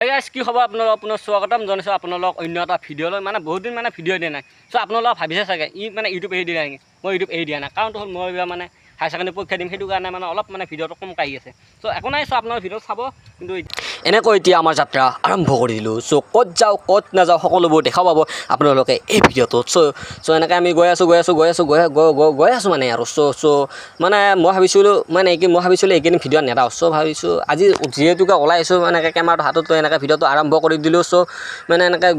guys কি খবৰ আপোনালোক পুনৰ স্বাগতম জনাইছোঁ আপোনালোক অন্য এটা ভিডিঅ'লৈ মানে বহুত দিন মানে ভিডিঅ' দিয়া নাই চ' আপোনালোক ভাবিছে চাগে মানে ইউটিউব এৰি দিয়া নেকি মই ইউটিউব এৰি দিয়া নাই কাৰণটো হ'ল মই এইবাৰ মানে হায়াৰ ছেকেণ্ডেৰী পৰীক্ষা দিম সেইটো কাৰণে মানে অলপ মানে ভিডিঅ'টো কম কাঢ়ি আছে চ' একো নাই চ' আপোনালোকৰ ভিডিঅ' চাব কিন্তু এনেকৈ এতিয়া আমাৰ যাত্ৰা আৰম্ভ কৰি দিলোঁ চ' ক'ত যাওঁ ক'ত নাযাওঁ সকলোবোৰ দেখা পাব আপোনালোকে এই ভিডিঅ'টোত চ' এনেকৈ আমি গৈ আছোঁ মানে আৰু চ' মানে মই ভাবিছিলোঁ এইকেইদিন ভিডিঅ' নেদাওঁ চ' ভাবিছোঁ আজি যিহেতুকে ওলাই আহিছোঁ মানে কেমেৰাটো হাতত লৈ এনেকৈ ভিডিঅ'টো আৰম্ভ কৰি দিলোঁ চ' মানে এনেকৈ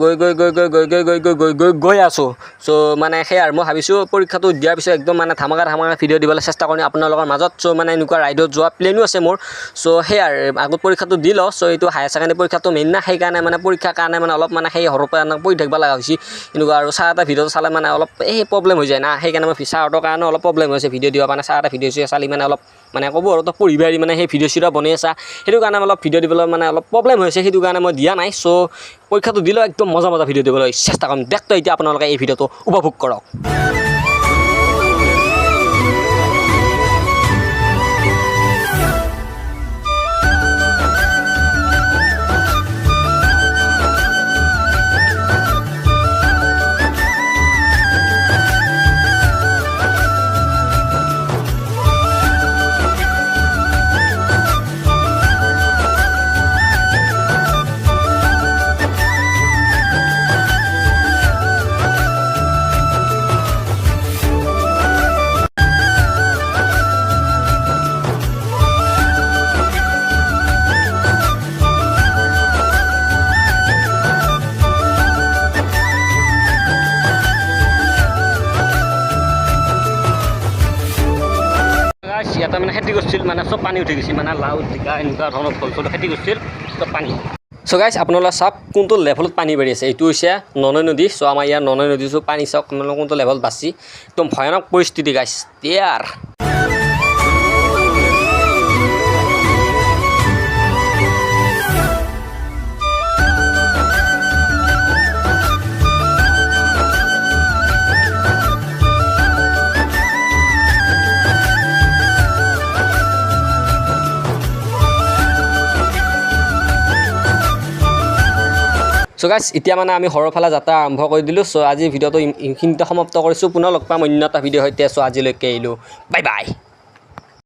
গৈ আছোঁ চ' মানে সেয়াই আৰু মই ভাবিছোঁ পৰীক্ষাটো দিয়াৰ পিছত একদম মানে ধামাকা ভিডিঅ' দিবলৈ চেষ্টা কৰিম আপোনালোকৰ মাজত চ' মানে এনেকুৱা ৰাইডত যোৱা প্লেনো আছে মোৰ চ' সেয়াই আগত পৰীক্ষাটো দি লওঁ চ' এইটো হায়াৰ ছেকেণ্ডেৰী পৰীক্ষাটো মেইন না সেইকাৰণে মানে পৰীক্ষাৰ কাৰণে মানে অলপ মানে সেই সৰুৰ পৰা পঢ়ি থাকিব লগা হৈছে এনেকুৱা আৰু চাৰ এটা ভিডিঅ' চালে মানে অলপ এই প্ৰব্লেম হৈ যায় না সেইকাৰণে মই চাৰহঁতৰ কাৰণে অলপ প্ৰব্লেম হৈছে ভিডিঅ' দিব মানে চাৰ এটা ভিডিঅ' চালি মানে অলপ মানে ক'ব আৰু তই পঢ়িবি আৰু মানে সেই ভিডিঅ' চিডিঅ' বনাই আছা সেইটো কাৰণে অলপ ভিডিঅ' দিবলৈ মানে অলপ প্ৰব্লেম হৈছে সেইটো কাৰণে মই দিয়া নাই চ' পৰীক্ষাটো দিলেও একদম মজা ভিডিঅ' দিবলৈ চেষ্টা কৰিম দেখতো এতিয়া আপোনালোকে এই ভিডিঅ'টো উপভোগ কৰক ইয়াতে মানে খেতি কৰিছিল মানে চব পানী উঠি গৈছিল মানে লাও জিকা এনেকুৱা ধৰণৰ ফল চল খেতি কৰিছিল চব পানী চ' গাইজ আপোনালোকে চাওক কোনটো লেভেলত পানী বাঢ়ি আছে এইটো হৈছে ননৈ নদী চ' আমাৰ ইয়াৰ ননৈ নদী চ' পানী চাওক আপোনালোকে কোনটো লেভেলত বাচি একদম ভয়ানক পৰিস্থিতি গাইজ ইয়াৰ চ' গাইজ এতিয়া মানে আমি ঘৰৰ ফালে যাত্ৰা আৰম্ভ কৰি দিলোঁ চ' আজি ভিডিঅ'টো এইখিনিতে সমাপ্ত কৰিছোঁ পুনৰ লগ পাম অন্য এটা ভিডিঅ' সৈতে চ' আজিলৈকে এৰিলোঁ বাই বাই